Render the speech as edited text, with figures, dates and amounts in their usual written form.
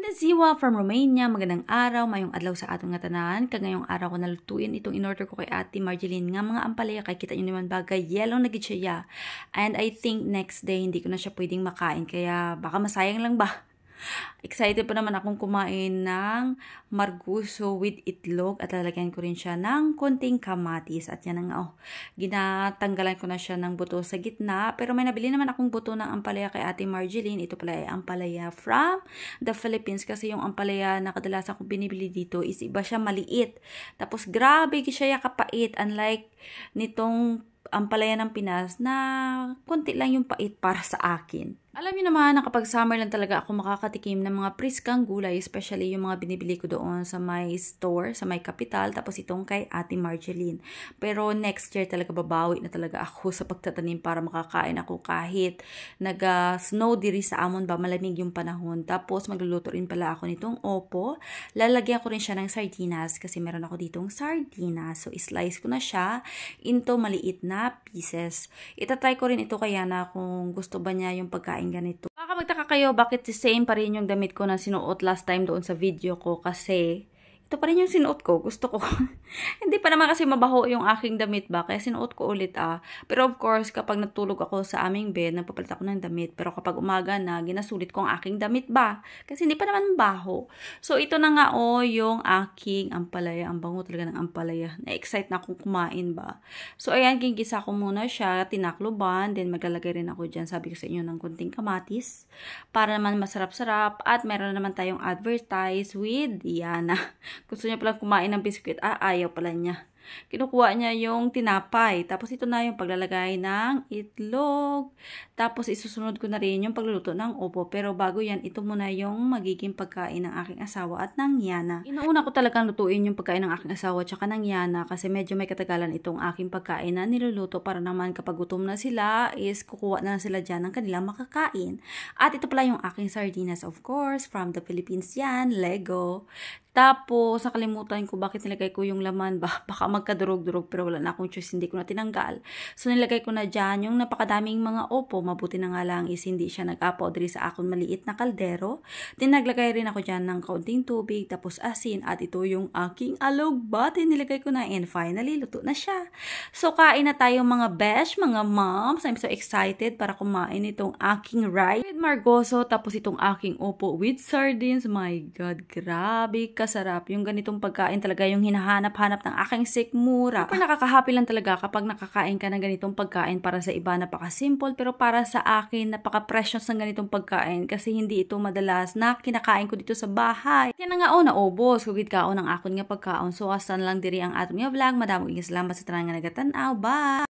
Ziwa from Romania, magandang araw, mayong adlaw sa atong nga tanan. Kagayong araw ko nalutuin itong in-order ko kay Ate Marjeline nga mga ampalaya kay kita nyo naman bagay, yellow na gid siya. And I think next day hindi ko na siya pwedeng makain kaya baka masayang lang ba. Excited pa naman akong kumain ng marguso with itlog at lalagyan ko rin siya ng konting kamatis. At yan nga, ginatanggalan ko na siya ng buto sa gitna. Pero may nabili naman akong buto ng ampalaya kay Ate Marjeline. Ito pala ay ampalaya from the Philippines kasi yung ampalaya na kadalasan kong binibili dito is iba siya maliit. Tapos grabe siya kapait, unlike nitong ampalaya ng Pinas na konti lang yung pait para sa akin. Alam niyo naman na kapag summer lang talaga ako makakatikim ng mga priskang gulay, especially yung mga binibili ko doon sa my store, sa my capital, tapos itong kay Ate Marjeline. Pero next year talaga babawi na talaga ako sa pagtatanim para makakain ako kahit nag-snow diri sa amon ba, malamig yung panahon. Tapos magluluto rin pala ako nitong opo. Lalagyan ko rin siya ng sardinas kasi meron ako ditong sardinas. So islice ko na siya into maliit na pieces. Itatry ko rin ito kaya na kung gusto ba niya yung pagkain ganito. Baka magtaka kayo bakit same pa rin yung damit ko na sinuot last time doon sa video ko kasi ito pa rin yung sinuot ko. Gusto ko. Hindi pa naman kasi mabaho yung aking damit ba. Kaya sinuot ko ulit Pero of course, kapag natulog ako sa aming bed, nagpapalit ako ng damit. Pero kapag umaga na, ginasulit ko ang aking damit ba. Kasi hindi pa naman mabaho. So ito na nga yung aking ampalaya. Ang bango talaga ng ampalaya. Na-excite na akong kumain ba. So ayan, gingisa ko muna siya. Tinakloban. Then maglalagay rin ako dyan. Sabi ko sa inyo ng konting kamatis. Para naman masarap-sarap. At meron naman tayong advertise with Diana. Gusto niya palang kumain ng biscuit. Ayaw pala niya. Kinukuha niya yung tinapay. Tapos ito na yung paglalagay ng itlog. Tapos isusunod ko na rin yung pagluluto ng opo. Pero bago yan, ito muna yung magiging pagkain ng aking asawa at ng Yana. Inuuna ko talagang lutuin yung pagkain ng aking asawa at saka ng Yana kasi medyo may katagalan itong aking pagkain na niluluto para naman kapag gutom na sila is kukuha na sila dyan ng kanilang makakain. At ito pala yung aking sardinas, of course, from the Philippines yan, Lego. Tapos, nakalimutan ko bakit nilagay ko yung laman ba? Baka magkadurog-durog pero wala na akong choice, hindi ko na tinanggal. So, nilagay ko na dyan yung napakadaming mga opo. Mabuti na nga lang is hindi siya nag-apo diri sa akong maliit na kaldero. Then, naglagay rin ako dyan ng kaunting tubig, tapos asin. At ito yung aking alugbat. Nilagay ko na and finally, luto na siya. So, kain na tayo mga besh, mga moms. I'm so excited para kumain itong aking rice with margoso. Tapos itong aking opo with sardines. My God, grabe sarap. Yung ganitong pagkain talaga yung hinahanap-hanap ng aking sikmura. Super nakaka-happy lang talaga kapag nakakain ka ng ganitong pagkain. Para sa iba napaka-simple pero para sa akin napaka-precious ng ganitong pagkain kasi hindi ito madalas na kinakain ko dito sa bahay. Yan na nga naubos. Kugid kaon ang akon nga pagkaon. So asan lang diri ang aton nga vlog. Madaming salamat sa tanang nga nagatanaw. Bye!